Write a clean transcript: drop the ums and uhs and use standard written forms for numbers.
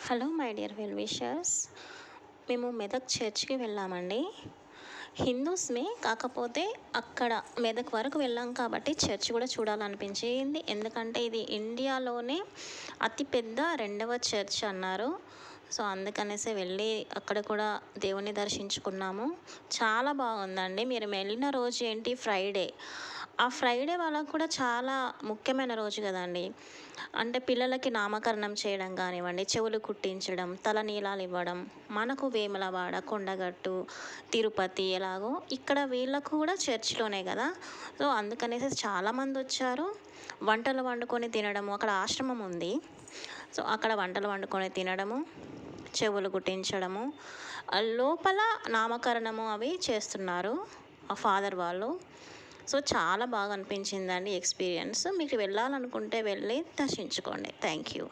Hello my dear well wishers. మేము మెదక్ చర్చ్కి వెళ్ళామండి. హిందూస్మే, కాకపోతే అక్కడ మెదక్ వరకు వెళ్ళాం కాబట్టి చర్చ్ కూడా చూడాలనిపించింది. ఎందుకంటే ఇది ఇండియాలోనే అతిపెద్ద రెండవ చర్చ్ అన్నారు. సో అందుకనేసి వెళ్ళి అక్కడ కూడా దేవుని దర్శించుకున్నాము. చాలా బాగుందండి. మీరు వెళ్ళిన రోజు ఏంటి, ఫ్రైడే. ఆ ఫ్రైడే వాళ్ళకు కూడా చాలా ముఖ్యమైన రోజు కదండి. అంటే పిల్లలకి నామకరణం చేయడం కానివ్వండి, చెవులు కుట్టించడం, తలనీలాలు ఇవ్వడం, మనకు వేములవాడ, కొండగట్టు, తిరుపతి ఎలాగో ఇక్కడ వీళ్ళకు కూడా చర్చిలోనే కదా. సో అందుకనేసి చాలామంది వచ్చారు. వంటలు వండుకొని తినడము, అక్కడ ఆశ్రమం ఉంది. సో అక్కడ వంటలు వండుకొని తినడము, చెవులు కుట్టించడము, లోపల నామకరణము అవి చేస్తున్నారు ఆ ఫాదర్ వాళ్ళు. సో చాలా బాగా అనిపించిందండి ఎక్స్పీరియన్స్. మీకు వెళ్ళాలనుకుంటే వెళ్ళి దర్శించుకోండి. Thank you.